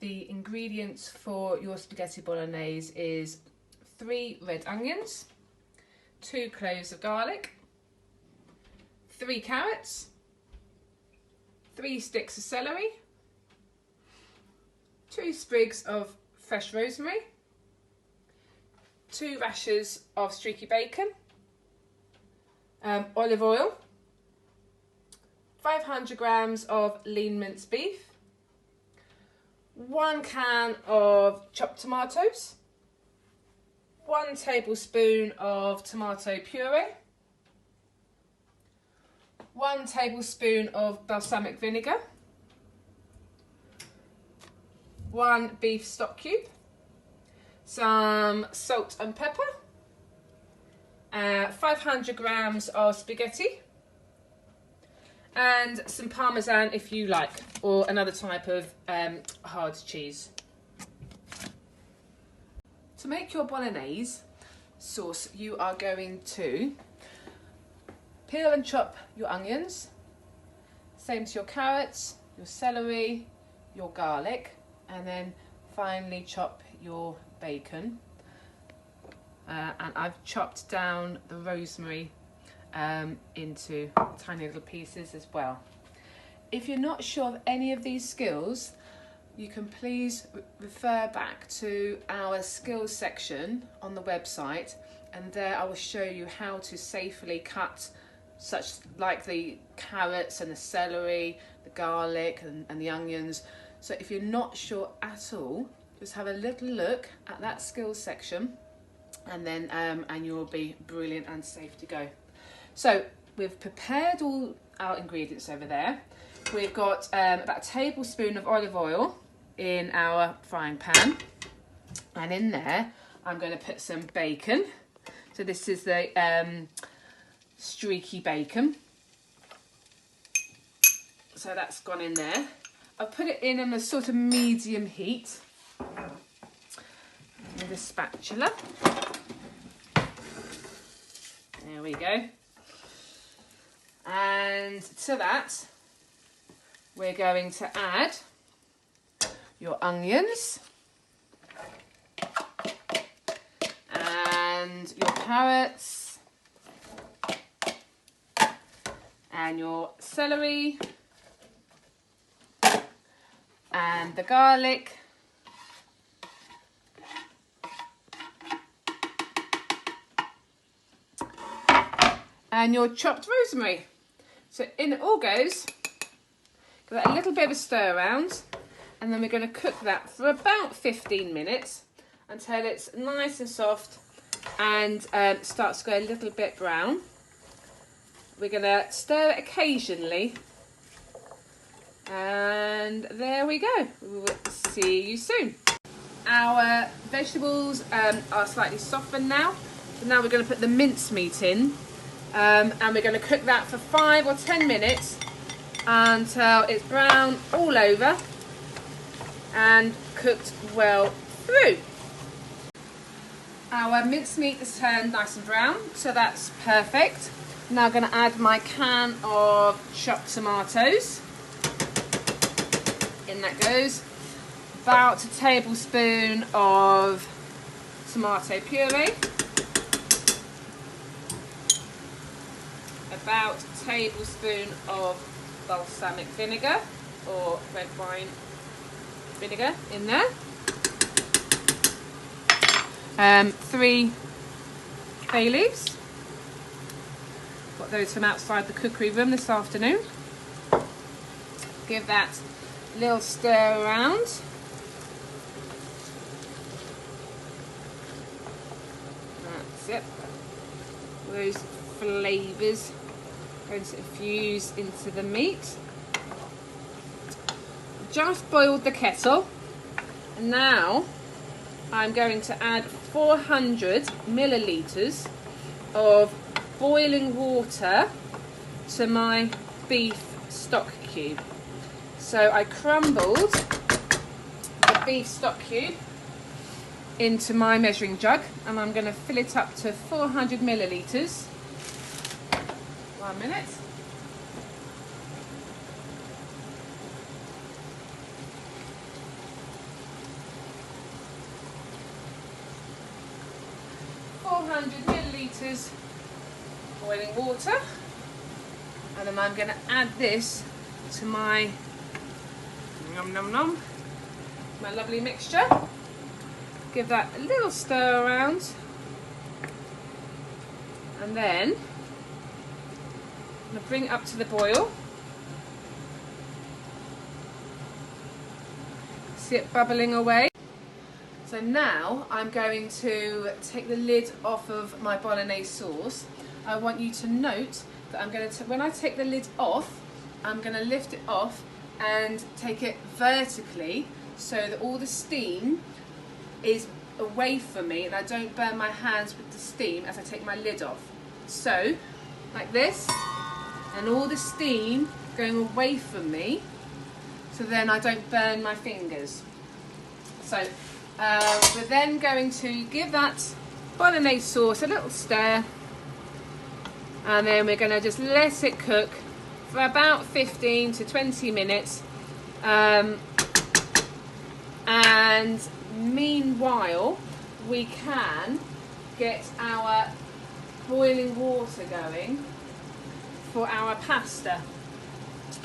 The ingredients for your spaghetti bolognese is 3 red onions, 2 cloves of garlic, 3 carrots, 3 sticks of celery, 2 sprigs of fresh rosemary, 2 rashers of streaky bacon, olive oil, 500 grams of lean minced beef, 1 can of chopped tomatoes, 1 tablespoon of tomato puree, 1 tablespoon of balsamic vinegar, 1 beef stock cube, some salt and pepper, 500 grams of spaghetti, and some Parmesan if you like, or another type of hard cheese. To make your bolognese sauce, you are going to peel and chop your onions, same to your carrots, your celery, your garlic, and then finally chop your bacon. And I've chopped down the rosemary into tiny little pieces as well. If you're not sure of any of these skills, you can please refer back to our skills section on the website, and there I will show you how to safely cut such like the carrots and the celery, the garlic and the onions. So if you're not sure at all, just have a little look at that skills section, and then and you'll be brilliant and safe to go. So we've prepared all our ingredients over there. We've got about a tablespoon of olive oil in our frying pan, and in there I'm going to put some bacon. So this is the streaky bacon. So that's gone in there. I've put it in on a sort of medium heat with a spatula. There we go. And to that, we're going to add your onions and your carrots and your celery and the garlic and your chopped rosemary. So in it all goes. Give that a little bit of a stir around, and then we're going to cook that for about 15 minutes until it's nice and soft and starts to go a little bit brown. We're going to stir it occasionally, and there we go. We'll see you soon. Our vegetables are slightly softened now, so now we're going to put the mincemeat in, and we're going to cook that for 5 or 10 minutes until it's brown all over and cooked well through. Our mincemeat is turned nice and brown, so that's perfect. Now I'm going to add my can of chopped tomatoes. In that goes. About a tablespoon of tomato puree. About a tablespoon of balsamic vinegar or red wine vinegar in there. 3 bay leaves. Got those from outside the cookery room this afternoon. Give that a little stir around. That's it. Those flavours going to infuse into the meat. Just boiled the kettle, and now I'm going to add 400 millilitres of boiling water to my beef stock cube. So I crumbled the beef stock cube into my measuring jug, and I'm going to fill it up to 400 millilitres. 1 minute. 400 millilitres boiling water, and then I'm going to add this to my my lovely mixture. Give that a little stir around, and then I'm going to bring it up to the boil. See it bubbling away. So now I'm going to take the lid off of my Bolognese sauce. I want you to note that I'm going to, when I take the lid off, I'm going to lift it off and take it vertically so that all the steam is away from me and I don't burn my hands with the steam as I take my lid off. So, like this, and all the steam going away from me, so then I don't burn my fingers. So we're then going to give that Bolognese sauce a little stir, and then we're going to just let it cook for about 15 to 20 minutes. And meanwhile, we can get our boiling water going for our pasta.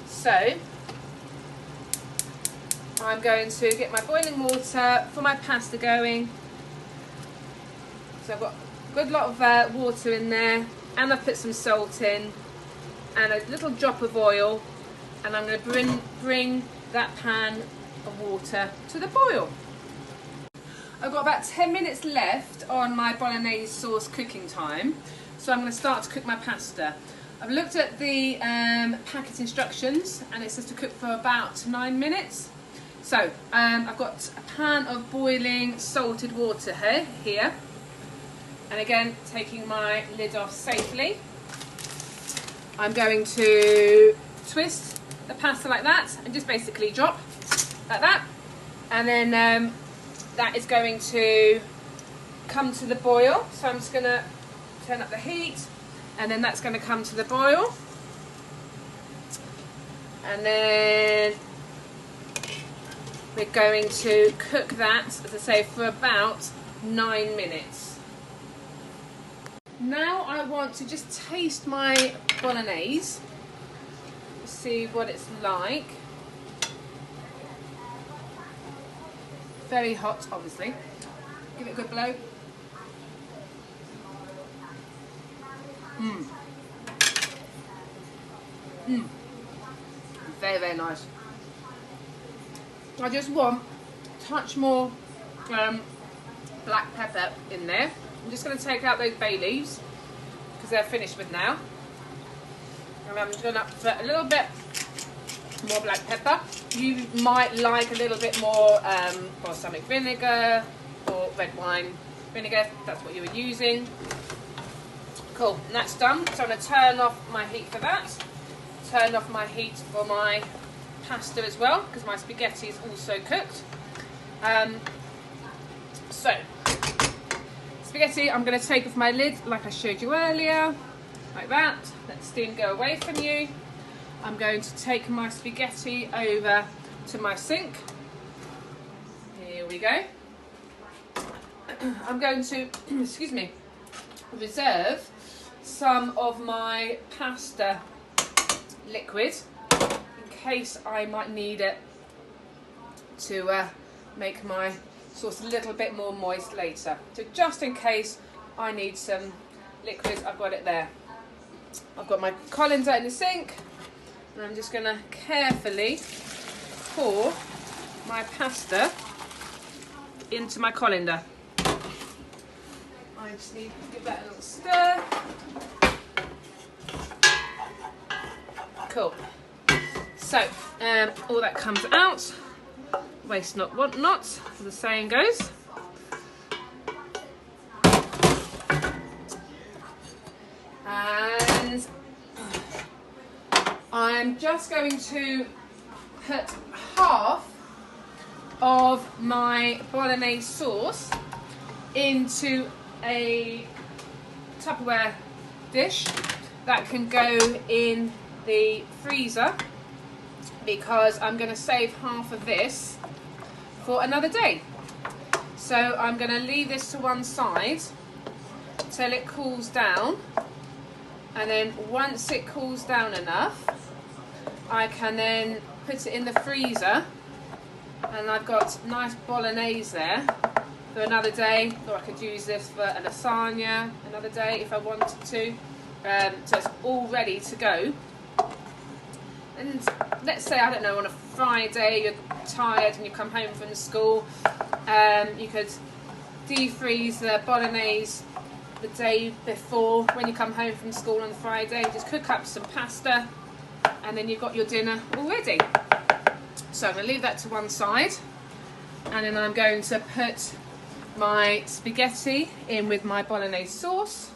So I'm going to get my boiling water for my pasta going. So I've got a good lot of water in there, and I've put some salt in and a little drop of oil, and I'm going to bring that pan of water to the boil. I've got about 10 minutes left on my Bolognese sauce cooking time, so I'm going to start to cook my pasta. I've looked at the packet instructions and it says to cook for about 9 minutes. So I've got a pan of boiling salted water here, and again taking my lid off safely. I'm going to twist the pasta like that and just basically drop like that, and then that is going to come to the boil. So I'm just going to turn up the heat, and then that's going to come to the boil, and then we're going to cook that, as I say, for about 9 minutes. Now I want to just taste my Bolognese, see what it's like. Very hot, obviously. Give it a good blow. Very, very nice. I just want a touch more black pepper in there. I'm just going to take out those bay leaves because they're finished with now. And I'm just going to put a little bit more black pepper. You might like a little bit more balsamic vinegar or red wine vinegar, if that's what you were using. Cool, and that's done. So I'm going to turn off my heat for that. Turn off my heat for my pasta as well, because my spaghetti is also cooked. So, spaghetti, I'm going to take off my lid like I showed you earlier, like that. Let the steam go away from you. I'm going to take my spaghetti over to my sink. Here we go. I'm going to, excuse me, reserve some of my pasta liquid in case I might need it to make my sauce a little bit more moist later. So just in case I need some liquid, I've got it there. I've got my colander in the sink, and I'm just going to carefully pour my pasta into my colander. I just need to give that a little stir. Cool. So, all that comes out. Waste not, want not, as the saying goes. And I'm just going to put half of my Bolognese sauce into a Tupperware dish that can go in the freezer, because I'm going to save half of this for another day. So I'm going to leave this to one side, until it cools down, and then once it cools down enough, I can then put it in the freezer, and I've got nice bolognese there for another day, or I could use this for a lasagna another day if I wanted to. So it's all ready to go. And let's say, I don't know, on a Friday you're tired and you come home from school, you could defreeze the bolognese the day before when you come home from school on the Friday. Just cook up some pasta and then you've got your dinner all ready. So I'm going to leave that to one side, and then I'm going to put my spaghetti in with my bolognese sauce.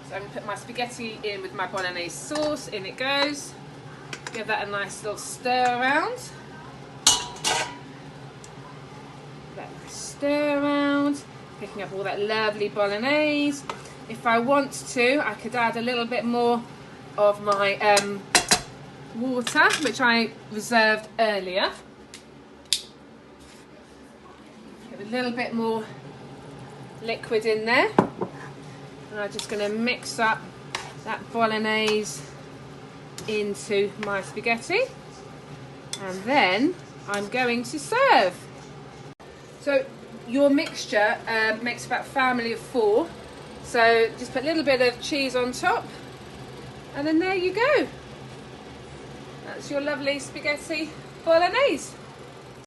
So I'm going to put my spaghetti in with my bolognese sauce. In it goes. Give that a nice little stir around. Let it stir around, picking up all that lovely bolognese. If I want to, I could add a little bit more of my water, which I reserved earlier. Get a little bit more liquid in there. And I'm just going to mix up that bolognese into my spaghetti, and then I'm going to serve. So your mixture makes about a family of 4, so just put a little bit of cheese on top, and then there you go. That's your lovely spaghetti bolognese.